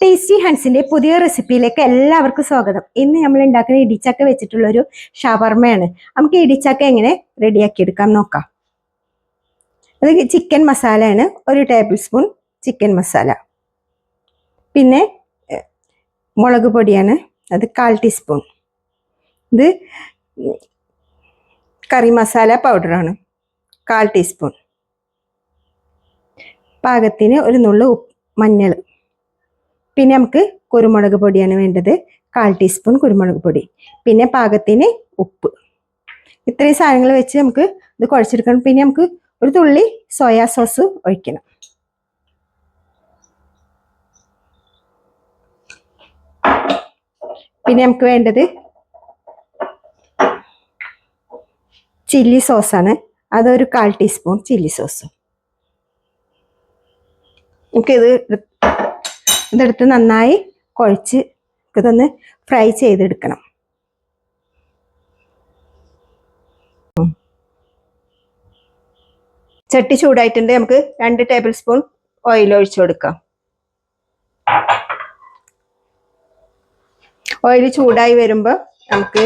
Tasty ഹാൻഡ്സിന്റെ പുതിയ റെസിപ്പിയിലേക്ക് എല്ലാവർക്കും സ്വാഗതം. ഇന്ന് നമ്മൾ ഉണ്ടാക്കുന്ന ഇടിച്ചക്ക വെച്ചിട്ടുള്ള ഒരു ഷവർമയാണ്. നമുക്ക് ഇടിച്ചക്ക എങ്ങനെ റെഡിയാക്കി എടുക്കാം നോക്കാം. അത് ചിക്കൻ മസാലയാണ്, 1 ടേബിൾ സ്പൂൺ ചിക്കൻ മസാല. പിന്നെ മുളക് പൊടിയാണ്, അത് 1/4 ടീസ്പൂൺ. ഇത് കറി മസാല പൗഡറാണ്, 1/4 ടീസ്പൂൺ. പാകത്തിന് ഒരു നുള്ളു മഞ്ഞൾ. പിന്നെ നമുക്ക് കുരുമുളക് പൊടിയാണ് വേണ്ടത്, 1/4 ടീസ്പൂൺ കുരുമുളക് പൊടി. പിന്നെ പാകത്തിന് ഉപ്പ്. ഇത്രയും സാധനങ്ങൾ വെച്ച് നമുക്ക് ഇത് കുഴച്ചെടുക്കണം. പിന്നെ നമുക്ക് ഒരു തുള്ളി സോയാ സോസ് ഒഴിക്കണം. പിന്നെ നമുക്ക് വേണ്ടത് ചില്ലി സോസാണ്, അതൊരു 1/4 ടീസ്പൂൺ ചില്ലി സോസ്. ഇതെടുത്ത് നന്നായി കുഴച്ച് ഇതൊന്ന് ഫ്രൈ ചെയ്തെടുക്കണം. ചട്ടി ചൂടായിട്ടുണ്ട്. നമുക്ക് 2 ടേബിൾ സ്പൂൺ ഓയിൽ ഒഴിച്ചു കൊടുക്കാം. ഓയിൽ ചൂടായി വരുമ്പോൾ നമുക്ക്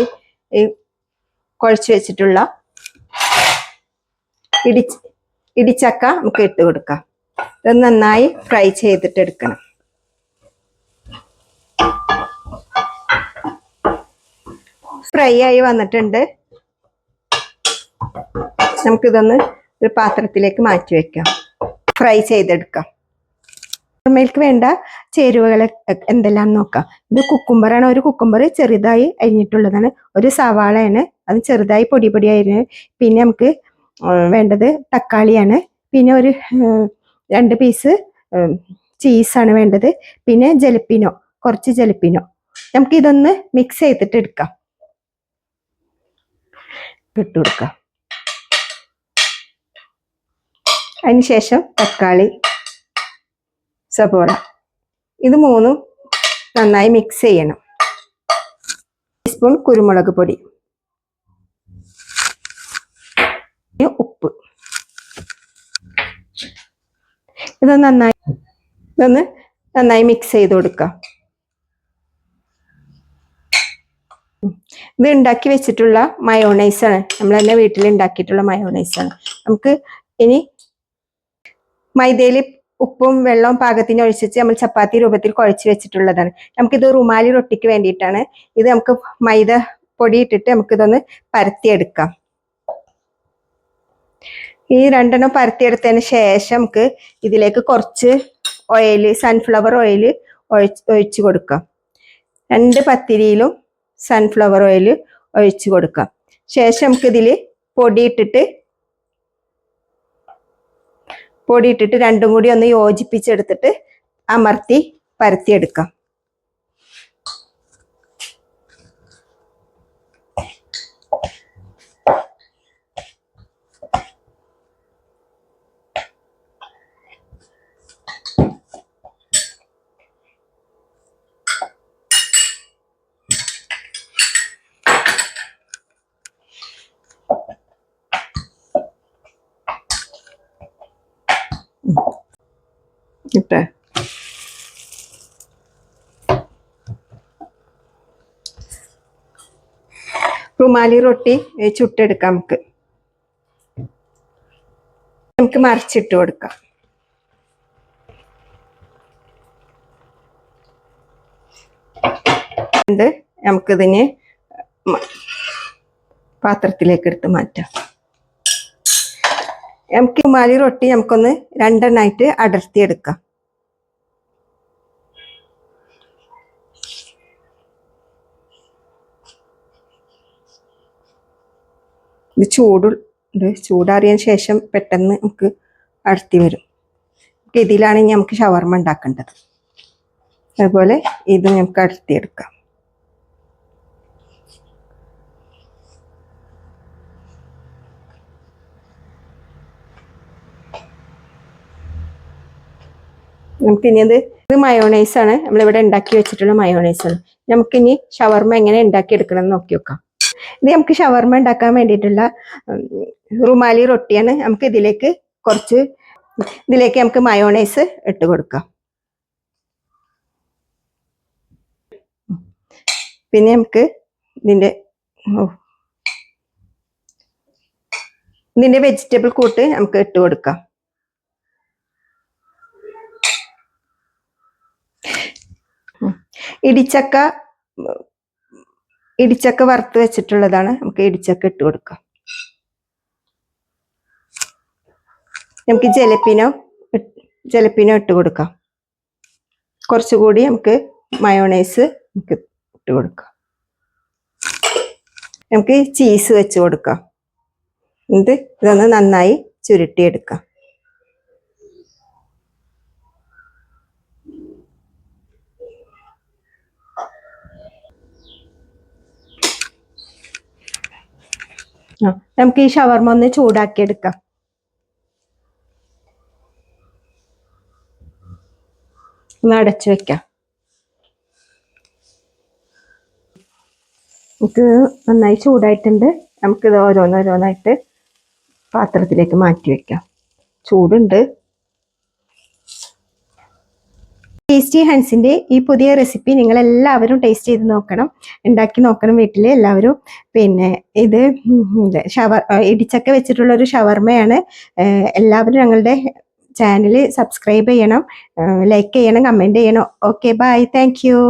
ഈ കുഴച്ച് വെച്ചിട്ടുള്ള ഇടിച്ചക്ക നമുക്ക് ഇട്ട് കൊടുക്കാം. ഇത് നന്നായി ഫ്രൈ ചെയ്തിട്ട് എടുക്കണം. ഫ്രൈ ആയി വന്നിട്ടുണ്ട്. നമുക്കിതൊന്ന് ഒരു പാത്രത്തിലേക്ക് മാറ്റി വെക്കാം, ഫ്രൈ ചെയ്തെടുക്കാം. ഷവർമയ്ക്ക് വേണ്ട ചേരുവകൾ എന്തെല്ലാം നോക്കാം. ഇത് കുക്കുംബറാണ്, ഒരു കുക്കുംബർ ചെറുതായി അരിഞ്ഞിട്ടുള്ളതാണ്. ഒരു സവാളയാണ്, അത് ചെറുതായി പൊടി അരിഞ്ഞ്. പിന്നെ നമുക്ക് വേണ്ടത് തക്കാളിയാണ്. പിന്നെ ഒരു 2 പീസ് ചീസാണ് വേണ്ടത്. പിന്നെ ജലപ്പിനോ, കുറച്ച് ജലപ്പിനോ. നമുക്ക് ഇതൊന്ന് മിക്സ് ചെയ്തിട്ട് എടുക്കാം. ഇട്ട് കൊടുക്കാം. അതിനുശേഷം തക്കാളി, സബോള, ഇത് മൂന്നും നന്നായി മിക്സ് ചെയ്യണം. ടീസ്പൂൺ കുരുമുളക് പൊടി, ഉപ്പ്. ഇതൊന്ന് നന്നായി മിക്സ് ചെയ്ത് കൊടുക്കാം. ഇത് ഉണ്ടാക്കി വെച്ചിട്ടുള്ള മയോണൈസാണ്, നമ്മൾ തന്നെ വീട്ടിൽ ഉണ്ടാക്കിയിട്ടുള്ള മയോണൈസാണ്. നമുക്ക് ഇനി മൈദയിൽ ഉപ്പും വെള്ളവും പാകത്തിന് ഒഴിച്ചിട്ട് നമ്മൾ ചപ്പാത്തി രൂപത്തിൽ കുഴച്ച് വെച്ചിട്ടുള്ളതാണ്. നമുക്കിത് റുമാലി റൊട്ടിക്ക് വേണ്ടിയിട്ടാണ്. ഇത് നമുക്ക് മൈദ പൊടി ഇട്ടിട്ട് നമുക്കിതൊന്ന് പരത്തിയെടുക്കാം. ഈ 2 പരത്തിയെടുത്തതിന് ശേഷം നമുക്ക് ഇതിലേക്ക് കുറച്ച് ഓയിൽ, സൺഫ്ലവർ ഓയിൽ ഒഴിച്ചു കൊടുക്കാം. 2 പത്തിരിയിലും സൺഫ്ലവർ ഓയിൽ ഒഴിച്ചു കൊടുക്കാം. ശേഷം നമുക്ക് ഇതിൽ പൊടിയിട്ടിട്ട് രണ്ടും കൂടി ഒന്ന് യോജിപ്പിച്ചെടുത്തിട്ട് അമർത്തി പരത്തിയെടുക്കാം. റുമാലി റൊട്ടി ചുട്ടെടുക്കാം. നമുക്ക് മറിച്ചിട്ട് കൊടുക്കാം. നമുക്കിതിന് പാത്രത്തിലേക്ക് എടുത്ത് മാറ്റാം. നമുക്ക് റുമാലി റൊട്ടി നമുക്കൊന്ന് 2 എണ്ണമായിട്ട് അടർത്തിയെടുക്കാം. ഇത് ചൂടാറിയതിന് ശേഷം പെട്ടെന്ന് നമുക്ക് അടർത്തി വരും. ഇതിലാണ് ഇനി നമുക്ക് ഷവർമ ഉണ്ടാക്കേണ്ടത്. അതുപോലെ ഇത് നമുക്ക് അടർത്തിയെടുക്കാം. നമുക്കിനി ഇത് മയോണൈസാണ്, നമ്മളിവിടെ ഉണ്ടാക്കി വെച്ചിട്ടുള്ള മയോണൈസാണ്. നമുക്കിനി ഷവർമ എങ്ങനെ ഉണ്ടാക്കിയെടുക്കണം എന്ന് നോക്കി നോക്കാം. ഇത് നമുക്ക് ഷവർമ ഉണ്ടാക്കാൻ വേണ്ടിയിട്ടുള്ള റുമാലി റൊട്ടിയാണ്. നമുക്ക് ഇതിലേക്ക് നമുക്ക് മയോണൈസ് ഇട്ട് കൊടുക്കാം. പിന്നെ നമുക്ക് ഇതിന്റെ വെജിറ്റബിൾ കൂട്ട് നമുക്ക് ഇട്ട് കൊടുക്കാം. ഇടിച്ചക്ക വറുത്ത് വെച്ചിട്ടുള്ളതാണ്. നമുക്ക് ഇടിച്ചക്ക ഇട്ട് കൊടുക്കാം. നമുക്ക് ജലപ്പിനോ ഇട്ട് കൊടുക്കാം. കുറച്ചുകൂടി നമുക്ക് മയോണൈസ് നമുക്ക് ഇട്ട് കൊടുക്കാം. നമുക്ക് ചീസ് വെച്ച് കൊടുക്കാം. ഇതൊന്ന് നന്നായി ചുരുട്ടിയെടുക്കാം. നമുക്ക് ഈ ഷവർമ ഒന്ന് ചൂടാക്കി എടുക്കാം. ഒന്ന് അടച്ചു വെക്കാം. നമുക്ക് നന്നായി ചൂടായിട്ടുണ്ട്. നമുക്കിത് ഓരോന്നോരോന്നായിട്ട് പാത്രത്തിലേക്ക് മാറ്റി വെക്കാം. ചൂടുണ്ട്. ടേസ്റ്റി ഹൻസിൻ്റെ ഈ പുതിയ റെസിപ്പി നിങ്ങളെല്ലാവരും ടേസ്റ്റ് ചെയ്ത് നോക്കണം, ഉണ്ടാക്കി നോക്കണം വീട്ടിൽ എല്ലാവരും. പിന്നെ ഇത് ഇടിച്ചക്ക വെച്ചിട്ടുള്ളൊരു ഷവർമയാണ്. എല്ലാവരും ഞങ്ങളുടെ ചാനൽ സബ്സ്ക്രൈബ് ചെയ്യണം, ലൈക്ക് ചെയ്യണം, കമൻറ്റ് ചെയ്യണം. Okay, bye, thank U.